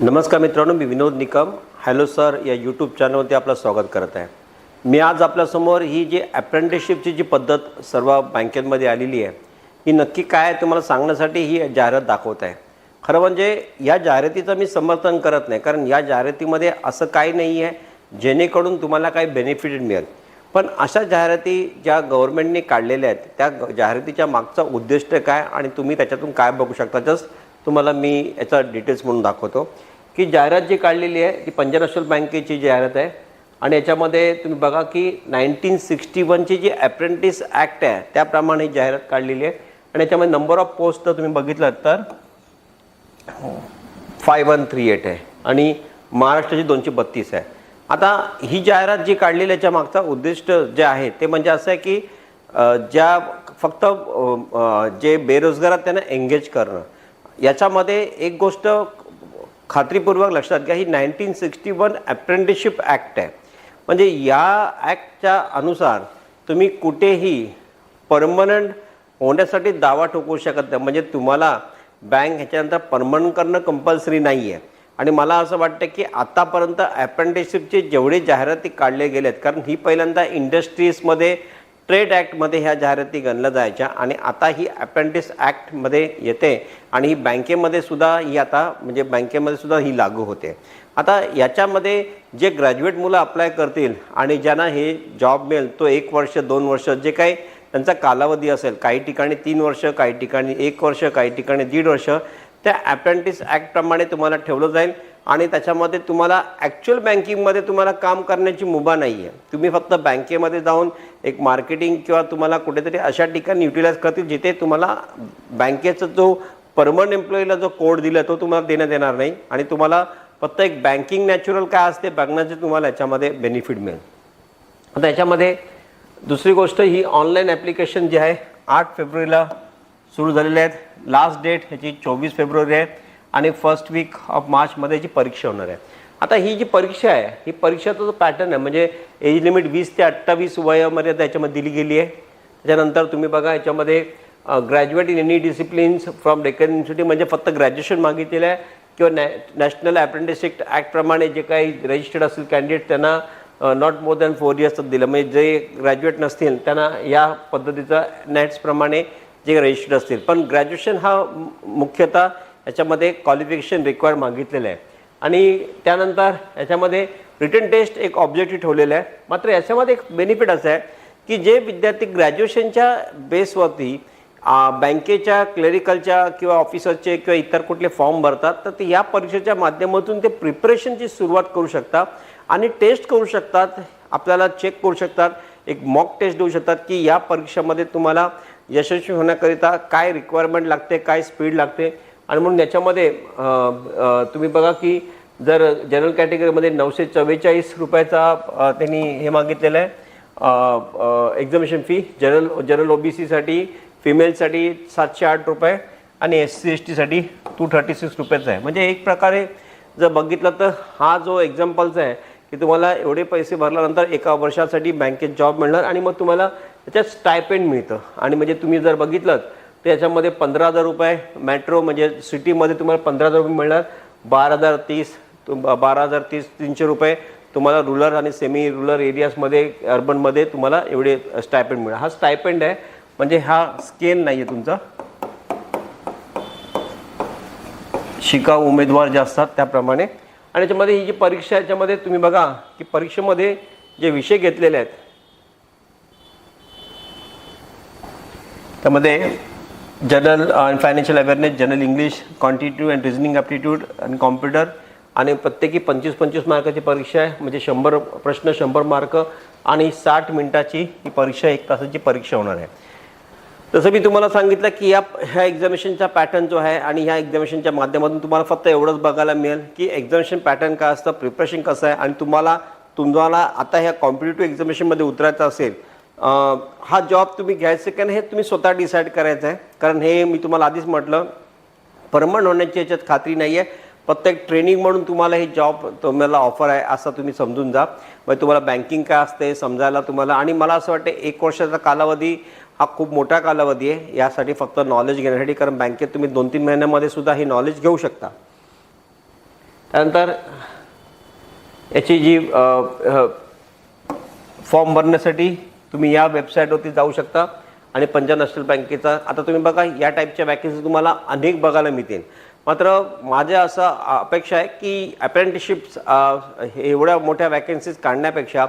नमस्कार मित्रांनो, मी विनोद Nikam hello sir या यूट्यूब चॅनलवरती आपलं स्वागत करत आहे। मी आज आपल्यासमोर ही जी अप्रेंटिसशिपची जी पद्धत सर्व बँकेमध्ये आलेली आहे ही नक्की काय आहे तुम्हाला सांगण्यासाठी ही जाहिरात दाखवत आहे। खरं म्हणजे या जाहिरातीचं मी समर्थन करत नाही, कारण या जाहिरातीमध्ये असं काही नाही आहे जेणेकरून तुम्हाला काही बेनिफिट मिळेल। पण अशा जाहिराती ज्या गव्हर्नमेंटने काढलेल्या आहेत त्या जाहिरातीच्या मागचा उद्दिष्ट काय आणि तुम्ही त्याच्यातून काय बघू शकता, जस्ट तुम्हाला मी याचा डिटेल्स म्हणून दाखवतो की जाहिरात जी काढलेली आहे ती पंजाब नॅशनल बँकेची जाहिरात आहे। आणि याच्यामध्ये तुम्ही बघा की 1961ची जी अप्रेंटिस ॲक्ट आहे त्याप्रमाणे जाहिरात काढलेली आहे। आणि याच्यामध्ये नंबर ऑफ पोस्ट तर तुम्ही बघितलं तर 5138 आहे आणि महाराष्ट्राची 232 आहे। आता ही जाहिरात जी काढलेली याच्या मागचा उद्दिष्ट जे आहे ते म्हणजे असं आहे की ज्या फक्त जे बेरोजगार आहेत त्यांना एंगेज करणं। याच्यामध्ये एक गोष्ट खात्रीपूर्वक लक्षात घ्या, ही 1961 अप्रेंटिसशिप ॲक्ट आहे। म्हणजे या ॲक्टच्या अनुसार तुम्ही कुठेही परमनंट होण्यासाठी दावा ठोकवू शकत नाही। म्हणजे तुम्हाला बँक ह्याच्यानंतर परमनंट करणं कंपल्सरी नाही आहे। आणि मला असं वाटतं की आतापर्यंत अप्रेंटिसशिपचे जेवढे जाहिराती काढले गेलेत, कारण ही पहिल्यांदा इंडस्ट्रीजमध्ये ट्रेड ॲक्टमध्ये ह्या जाहिराती गणल्या जायच्या आणि आता ही अप्रेंटिस ॲक्टमध्ये येते आणि ही बँकेमध्ये सुद्धा ही आता म्हणजे बँकेमध्ये सुद्धा ही लागू होते। आता याच्यामध्ये जे ग्रॅज्युएट मुलं अप्लाय करतील आणि ज्यांना हे जॉब मिळेल तो 1 वर्ष 2 वर्ष जे काही त्यांचा कालावधी असेल, काही ठिकाणी 3 वर्ष, काही ठिकाणी 1 वर्ष, काही ठिकाणी 1.5 वर्ष, त्या अप्रेंटिस ॲक्टप्रमाणे तुम्हाला ठेवलं जाईल। आणि त्याच्यामध्ये तुम्हाला ॲक्च्युअल बँकिंगमध्ये तुम्हाला काम करण्याची मुभा नाही आहे। तुम्ही फक्त बँकेमध्ये जाऊन एक मार्केटिंग किंवा तुम्हाला कुठेतरी अशा ठिकाणी युटिलाइज करतील जिथे तुम्हाला बँकेचा जो परमनंट एम्प्लॉईला जो कोड दिला तो तुम्हाला देण्यात येणार नाही आणि तुम्हाला फक्त एक बँकिंग नॅचरल काय असते बघण्याचे तुम्हाला याच्यामध्ये बेनिफिट मिळेल। आता याच्यामध्ये दुसरी गोष्ट ही ऑनलाईन ॲप्लिकेशन जी आहे 8 फेब्रुवारीला सुरू झालेले आहेत। लास्ट डेट ह्याची 24 फेब्रुवारी आहे आणि फर्स्ट वीक ऑफ मार्चमध्ये जी परीक्षा होणार आहे। आता ही जी परीक्षा आहे ही परीक्षाचा जो पॅटर्न आहे म्हणजे एज लिमिट 20 ते 28 वयामर्यादा याच्यामध्ये दिली गेली आहे। त्याच्यानंतर तुम्ही बघा याच्यामध्ये graduate in any disciplines from Deccan university म्हणजे फक्त ग्रॅज्युएशन मागितलेलं आहे किंवा नॅशनल अप्रेंटिसशिप ॲक्टप्रमाणे जे काही रजिस्टर्ड असतील कॅन्डिडेट त्यांना नॉट मोर दॅन 4 इयर्स दिलं। म्हणजे जे ग्रॅज्युएट नसतील त्यांना या पद्धतीचा नॅट्सप्रमाणे जे रजिस्टर्ड असतील, पण ग्रॅज्युएशन हा मुख्यतः याच्यामध्ये क्वालिफिकेशन रिक्वायर्ड मागितलेलं आहे। आणि त्यानंतर याच्यामध्ये रिटन टेस्ट एक ऑब्जेक्टिव्ह ठेवलेलं आहे। मात्र याच्यामध्ये एक बेनिफिट असं आहे की जे विद्यार्थी ग्रॅज्युएशनच्या बेसवरती बँकेच्या क्लेरिकलच्या किंवा ऑफिसरचे किंवा इतर कुठले फॉर्म भरतात तर ते या परीक्षेच्या माध्यमातून ते प्रिपरेशनची सुरुवात करू शकतात आणि टेस्ट करू शकतात, आपल्याला चेक करू शकतात, एक मॉक टेस्ट देऊ शकतात की या परीक्षेमध्ये तुम्हाला यशस्वी होण्याकरिता काय रिक्वायरमेंट लागते, काय स्पीड लागते। आणि म्हणून याच्यामध्ये तुम्ही बघा की जर जनरल कॅटेगरीमध्ये 944 रुपयाचा त्यांनी हे मागितलेलं आहे एक्झामिनेशन फी। जनरल OBCसाठी फिमेलसाठी 708 रुपये आणि SC STसाठी 236 रुपयाचा आहे। म्हणजे एक प्रकारे जर बघितलं तर हा जो एक्झाम्पल्स आहे की तुम्हाला एवढे पैसे भरल्यानंतर 1 वर्षासाठी बँकेत जॉब मिळणार आणि मग तुम्हाला त्याच्यात स्टायपेंड मिळतं। आणि म्हणजे तुम्ही जर बघितलं तर याच्यामध्ये 15,000 रुपये मेट्रो म्हणजे सिटीमध्ये तुम्हाला 15,000 रुपये मिळणार, 12,030 300 रुपये तुम्हाला रुरल आणि सेमी रुरल एरियाजमध्ये अर्बनमध्ये तुम्हाला एवढे स्टायपेंड मिळणार। हा स्टायपेंड आहे म्हणजे हा स्केल नाही आहे तुमचा। शिकाऊ उमेदवार जे असतात त्याप्रमाणे। आणि याच्यामध्ये ही जी परीक्षा याच्यामध्ये तुम्ही बघा की परीक्षेमध्ये जे विषय घेतलेले आहेत त्यामध्ये general and financial awareness, general English, quantitative and reasoning aptitude आणि कॉम्प्युटर आणि प्रत्येकी 25-25 मार्काची परीक्षा आहे। म्हणजे 100 प्रश्न 100 मार्क आणि 60 मिनिटाची ही परीक्षा 1 तासाची परीक्षा होणार आहे। तसं मी तुम्हाला सांगितलं की ह्या एक्झामिनेशनचा पॅटर्न जो आहे आणि ह्या एक्झामिनेशनच्या माध्यमातून तुम्हाला फक्त एवढंच बघायला मिळेल की एक्झामिनेशन पॅटर्न काय असतं, प्रिपरेशन कसं आहे। आणि तुम्हाला आता ह्या कॉम्पिटिटिव्ह एक्झामिनेशनमध्ये उतरायचं असेल, हा जॉब तुम्ही घ्यायचं का नाही हे तुम्ही स्वतः डिसाईड करायचं आहे। कारण हे मी तुम्हाला आधीच म्हटलं परमनंट होण्याची याच्यात खात्री नाही आहे, फक्त एक ट्रेनिंग म्हणून तुम्हाला हे जॉब तुम्हाला ऑफर आहे असं तुम्ही समजून जा। म्हणजे तुम्हाला बँकिंग काय असते समजायला तुम्हाला। आणि मला असं वाटतं 1 वर्षाचा कालावधी हा खूप मोठा कालावधी आहे यासाठी, फक्त नॉलेज घेण्यासाठी, कारण बँकेत तुम्ही 2-3 महिन्यामध्ये सुद्धा हे नॉलेज घेऊ शकता। त्यानंतर याची जी फॉर्म भरण्यासाठी तुम्ही या वेबसाईटवरती जाऊ शकता आणि पंजाब नॅशनल बँकेचा आता तुम्ही बघा या टाईपच्या वॅकन्सी तुम्हाला अनेक बघायला मिळतील. मात्र माझ्या असं अपेक्षा आहे की अप्रेंटिसशिप्स एवढ्या मोठ्या वॅकन्सीज काढण्यापेक्षा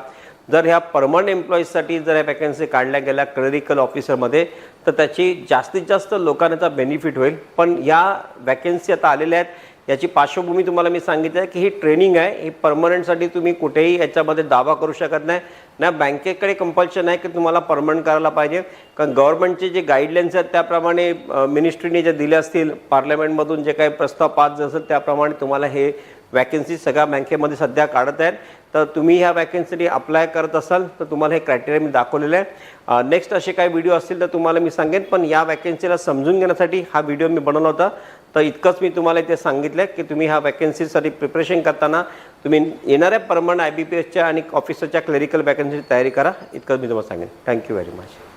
जर ह्या परमनंट एम्प्लॉईजसाठी जर ह्या वॅकन्सी काढल्या गेल्या क्लरिकल ऑफिसरमध्ये तर त्याची जास्तीत जास्त लोकांना त्याचा बेनिफिट होईल. पण या वॅकन्सी आता आलेल्या आहेत याची पार्श्वभूमी तुम्हाला मी सांगितलं आहे की ही ट्रेनिंग आहे, ही परमनंटसाठी तुम्ही कुठेही याच्यामध्ये दावा करू शकत नाही ना. बँकेकडे कंपल्शन आहे की तुम्हाला परमनंट करायला पाहिजे, कारण गव्हर्नमेंटचे जे गाईडलाईन्स आहेत त्याप्रमाणे मिनिस्ट्रीने जे दिले असतील पार्लमेंटमधून जे काही प्रस्ताव पास असेल त्याप्रमाणे तुम्हाला हे वॅकन्सी सगळ्या बँकेमध्ये सध्या काढत आहेत. तर तुम्ही ह्या वॅकन्सीसाठी अप्लाय करत असाल तर तुम्हाला हे क्रायटेरिया मी दाखवलेलं आहे. नेक्स्ट असे काही व्हिडिओ असतील तर तुम्हाला मी सांगेन, पण या वॅकन्सीला समजून घेण्यासाठी हा व्हिडिओ मी बनवला होता. तर इतकंच मी तुम्हाला इथे सांगितलं की तुम्ही ह्या वॅकन्सीसाठी प्रिपरेशन करताना तुम्ही येणाऱ्या परमनंट IBPSच्या आणि ऑफिसरच्या क्लरिकल वॅकन्सीची तयारी करा. इतकंच मी तुम्हाला सांगेन. Thank you very much.